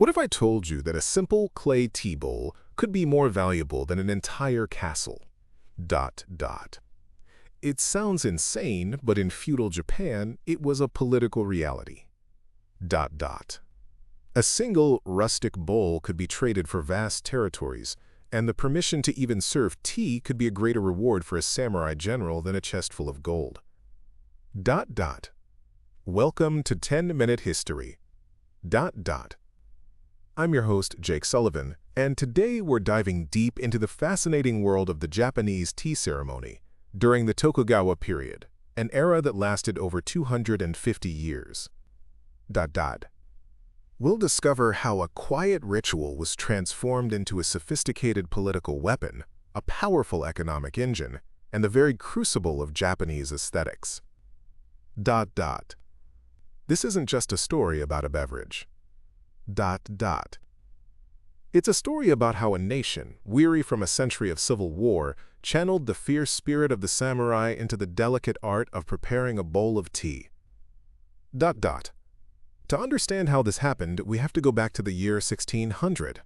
What if I told you that a simple clay tea bowl could be more valuable than an entire castle? It sounds insane, but in feudal Japan, it was a political reality. A single rustic bowl could be traded for vast territories, and the permission to even serve tea could be a greater reward for a samurai general than a chest full of gold. Welcome to 10-Minute History. I'm your host, Jake Sullivan, and today we're diving deep into the fascinating world of the Japanese tea ceremony during the Tokugawa period, an era that lasted over 250 years. We'll discover how a quiet ritual was transformed into a sophisticated political weapon, a powerful economic engine, and the very crucible of Japanese aesthetics. This isn't just a story about a beverage. It's a story about how a nation, weary from a century of civil war, channeled the fierce spirit of the samurai into the delicate art of preparing a bowl of tea. To understand how this happened, we have to go back to the year 1600.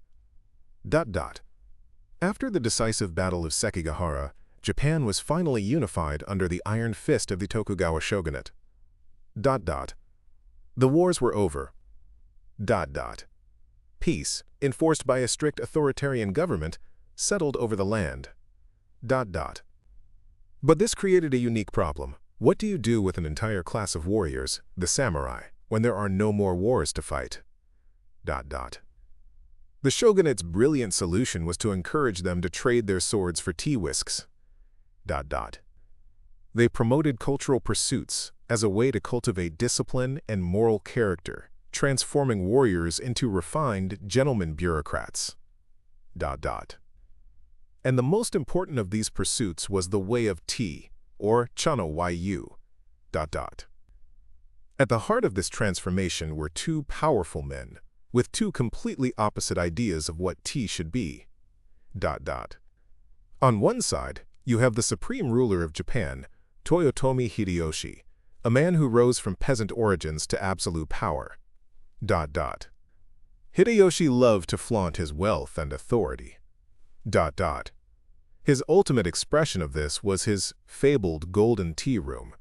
After the decisive Battle of Sekigahara, Japan was finally unified under the iron fist of the Tokugawa Shogunate. The wars were over. Peace, enforced by a strict authoritarian government, settled over the land. But this created a unique problem. What do you do with an entire class of warriors, the samurai, when there are no more wars to fight? The shogunate's brilliant solution was to encourage them to trade their swords for tea whisks. They promoted cultural pursuits as a way to cultivate discipline and moral character, transforming warriors into refined gentleman bureaucrats. And the most important of these pursuits was the way of tea, or Chanoyu. At the heart of this transformation were two powerful men, with two completely opposite ideas of what tea should be. On one side, you have the supreme ruler of Japan, Toyotomi Hideyoshi, a man who rose from peasant origins to absolute power. Hideyoshi loved to flaunt his wealth and authority. His ultimate expression of this was his fabled golden tea room.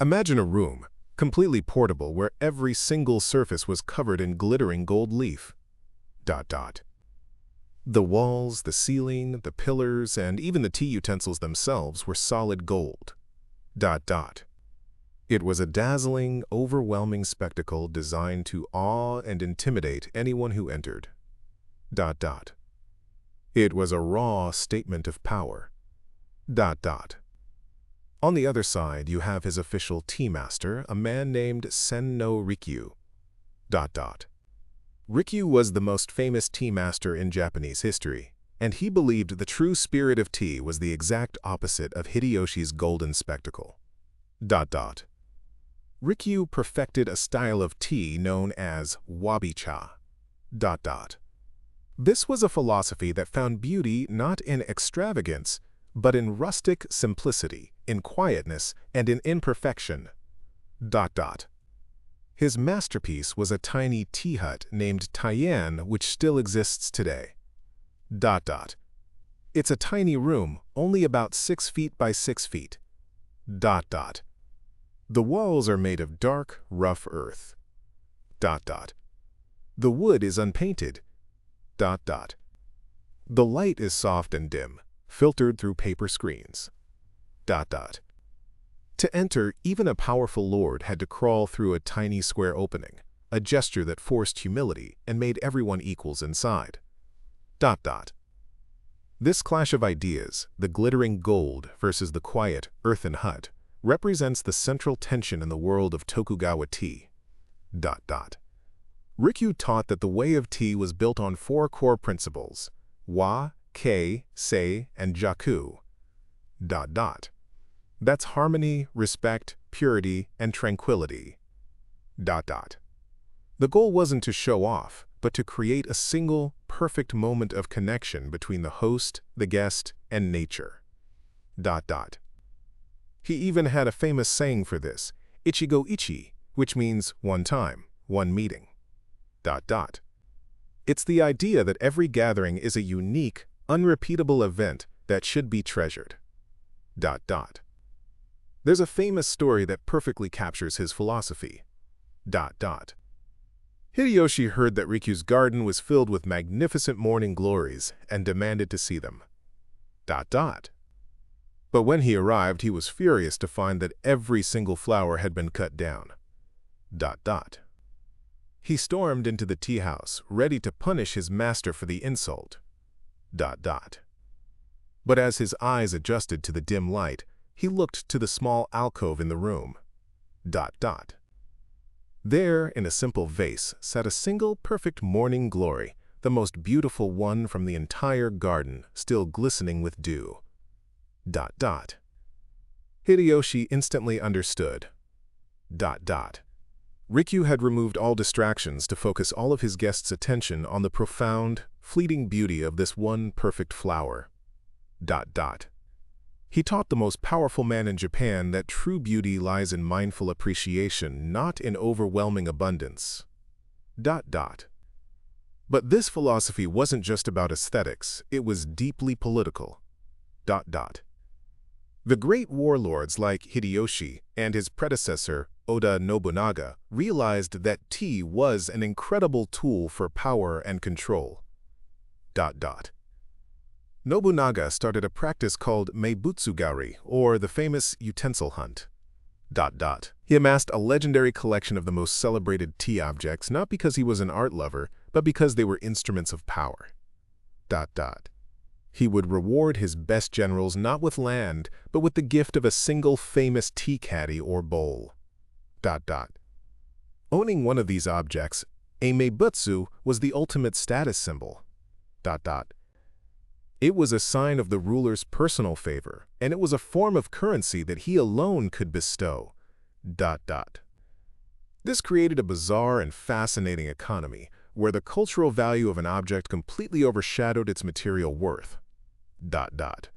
Imagine a room, completely portable, where every single surface was covered in glittering gold leaf. The walls, the ceiling, the pillars, and even the tea utensils themselves were solid gold. It was a dazzling, overwhelming spectacle designed to awe and intimidate anyone who entered. It was a raw statement of power. On the other side, you have his official tea master, a man named Senno Rikyu. Rikyu was the most famous tea master in Japanese history, and he believed the true spirit of tea was the exact opposite of Hideyoshi's golden spectacle. Rikyu perfected a style of tea known as wabi-cha. This was a philosophy that found beauty not in extravagance, but in rustic simplicity, in quietness, and in imperfection. His masterpiece was a tiny tea hut named Taiyan, which still exists today. It's a tiny room, only about 6 feet by 6 feet. The walls are made of dark, rough earth. The wood is unpainted. The light is soft and dim, filtered through paper screens. To enter, even a powerful lord had to crawl through a tiny square opening, a gesture that forced humility and made everyone equals inside. This clash of ideas, the glittering gold versus the quiet, earthen hut, represents the central tension in the world of Tokugawa tea. Rikyu taught that the way of tea was built on 4 core principles: wa, kei, sei, and jaku. That's harmony, respect, purity, and tranquility. The goal wasn't to show off, but to create a single, perfect moment of connection between the host, the guest, and nature. He even had a famous saying for this, ichigo ichi, which means one time, one meeting. Dot dot. It's the idea that every gathering is a unique, unrepeatable event that should be treasured. Dot dot. There's a famous story that perfectly captures his philosophy. Dot dot. Hideyoshi heard that Rikyu's garden was filled with magnificent morning glories and demanded to see them. Dot dot. But when he arrived, he was furious to find that every single flower had been cut down. Dot dot. He stormed into the tea house, ready to punish his master for the insult. Dot dot. But as his eyes adjusted to the dim light, he looked to the small alcove in the room. Dot dot. There, in a simple vase, sat a single perfect morning glory, the most beautiful one from the entire garden, still glistening with dew. Dot dot. Hideyoshi instantly understood. Dot dot. Rikyu had removed all distractions to focus all of his guests' attention on the profound, fleeting beauty of this one perfect flower. Dot dot. He taught the most powerful man in Japan that true beauty lies in mindful appreciation, not in overwhelming abundance. Dot dot. But this philosophy wasn't just about aesthetics, it was deeply political. Dot dot. The great warlords like Hideyoshi and his predecessor, Oda Nobunaga, realized that tea was an incredible tool for power and control. Dot dot. Nobunaga started a practice called meibutsugari, or the famous utensil hunt. Dot dot. He amassed a legendary collection of the most celebrated tea objects, not because he was an art lover, but because they were instruments of power. Dot dot. He would reward his best generals not with land, but with the gift of a single famous tea caddy or bowl. Dot dot. Owning one of these objects, a meibutsu, was the ultimate status symbol. Dot dot. It was a sign of the ruler's personal favor, and it was a form of currency that he alone could bestow. Dot dot. This created a bizarre and fascinating economy, where the cultural value of an object completely overshadowed its material worth. Dot dot.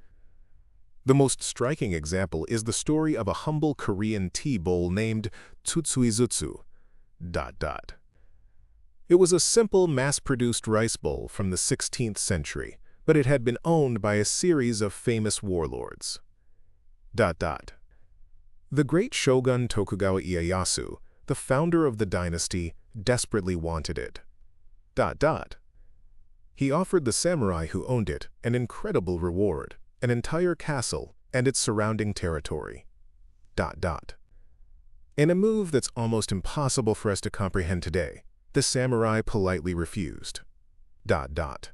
The most striking example is the story of a humble Korean tea bowl named tsutsuizutsu. Dot dot. It was a simple, mass-produced rice bowl from the 16th century, but it had been owned by a series of famous warlords. Dot dot. The great shogun Tokugawa Ieyasu, the founder of the dynasty, desperately wanted it. Dot dot. He offered the samurai who owned it an incredible reward, an entire castle and its surrounding territory. Dot dot. In a move that's almost impossible for us to comprehend today, the samurai politely refused. Dot dot.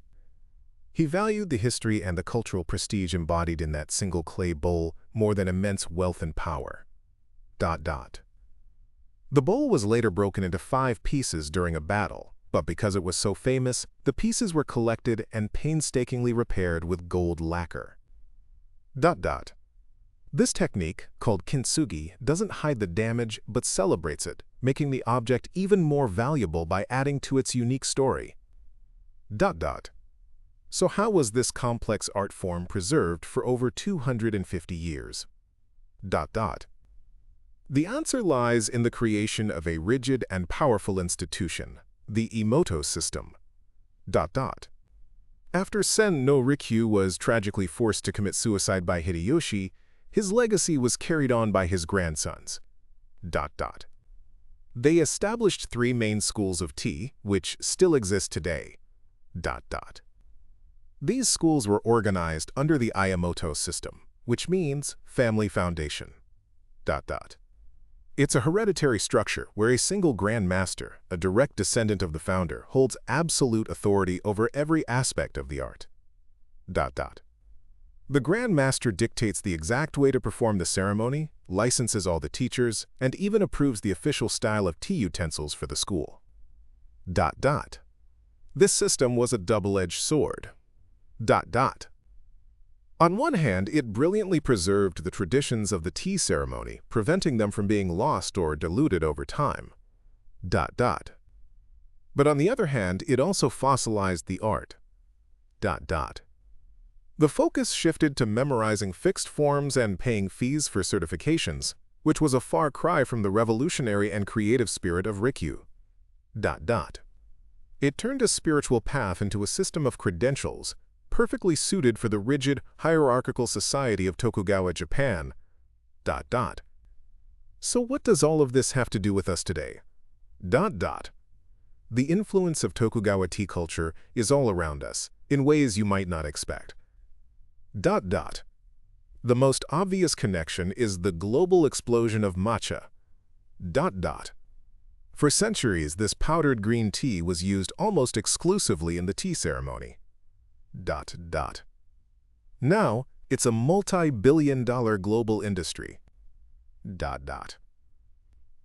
He valued the history and the cultural prestige embodied in that single clay bowl more than immense wealth and power. Dot dot. The bowl was later broken into 5 pieces during a battle, but because it was so famous, the pieces were collected and painstakingly repaired with gold lacquer. Dot dot. This technique, called kintsugi, doesn't hide the damage but celebrates it, making the object even more valuable by adding to its unique story. Dot dot. So how was this complex art form preserved for over 250 years? Dot dot. The answer lies in the creation of a rigid and powerful institution, the Imoto system. Dot dot. After Sen no Rikyu was tragically forced to commit suicide by Hideyoshi, his legacy was carried on by his grandsons. Dot dot. They established 3 main schools of tea, which still exist today. Dot dot. These schools were organized under the Ieyamoto system, which means family foundation. Dot dot. It's a hereditary structure where a single Grand Master, a direct descendant of the founder, holds absolute authority over every aspect of the art. Dot dot. The Grand Master dictates the exact way to perform the ceremony, licenses all the teachers, and even approves the official style of tea utensils for the school. Dot dot. This system was a double-edged sword. Dot dot. On one hand, it brilliantly preserved the traditions of the tea ceremony, preventing them from being lost or diluted over time. Dot dot. But on the other hand, it also fossilized the art. Dot dot. The focus shifted to memorizing fixed forms and paying fees for certifications, which was a far cry from the revolutionary and creative spirit of Rikyu. Dot dot. It turned a spiritual path into a system of credentials, perfectly suited for the rigid, hierarchical society of Tokugawa Japan. So what does all of this have to do with us today? The influence of Tokugawa tea culture is all around us, in ways you might not expect. The most obvious connection is the global explosion of matcha. For centuries, this powdered green tea was used almost exclusively in the tea ceremony. Now, it's a multi-billion-dollar global industry.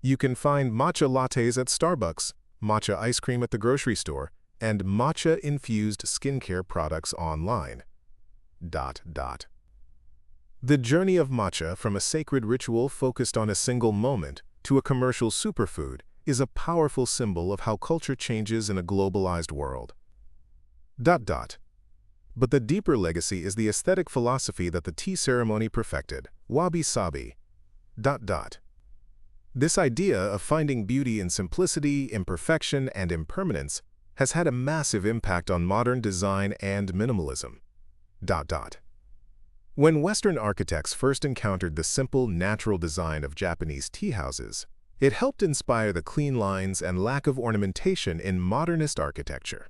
You can find matcha lattes at Starbucks, matcha ice cream at the grocery store, and matcha-infused skincare products online. The journey of matcha from a sacred ritual focused on a single moment to a commercial superfood is a powerful symbol of how culture changes in a globalized world. But the deeper legacy is the aesthetic philosophy that the tea ceremony perfected, wabi-sabi. This idea of finding beauty in simplicity, imperfection, and impermanence has had a massive impact on modern design and minimalism. When Western architects first encountered the simple, natural design of Japanese tea houses, it helped inspire the clean lines and lack of ornamentation in modernist architecture.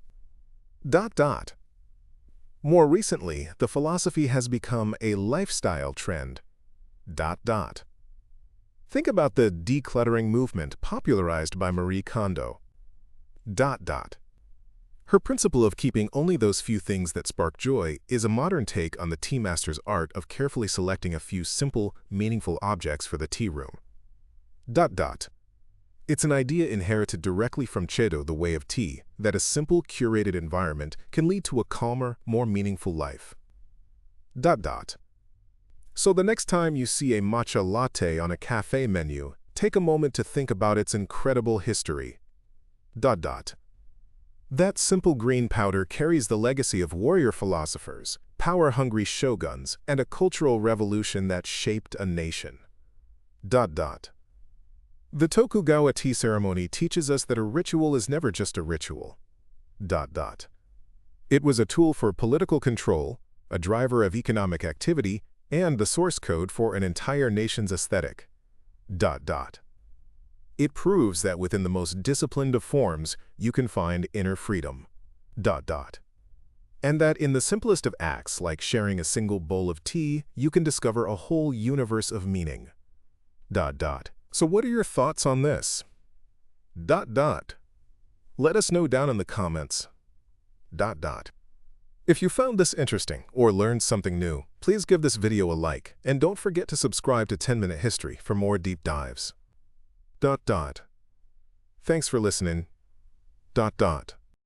More recently, the philosophy has become a lifestyle trend. Think about the decluttering movement popularized by Marie Kondo. Her principle of keeping only those few things that spark joy is a modern take on the tea master's art of carefully selecting a few simple, meaningful objects for the tea room. It's an idea inherited directly from Chedo, the way of tea, that a simple, curated environment can lead to a calmer, more meaningful life. So the next time you see a matcha latte on a cafe menu, take a moment to think about its incredible history. That simple green powder carries the legacy of warrior philosophers, power-hungry shoguns, and a cultural revolution that shaped a nation. The Tokugawa tea ceremony teaches us that a ritual is never just a ritual. It was a tool for political control, a driver of economic activity, and the source code for an entire nation's aesthetic. It proves that within the most disciplined of forms, you can find inner freedom. And that in the simplest of acts, like sharing a single bowl of tea, you can discover a whole universe of meaning. So what are your thoughts on this? Let us know down in the comments. If you found this interesting or learned something new, please give this video a like, and don't forget to subscribe to 10-Minute History for more deep dives. Thanks for listening.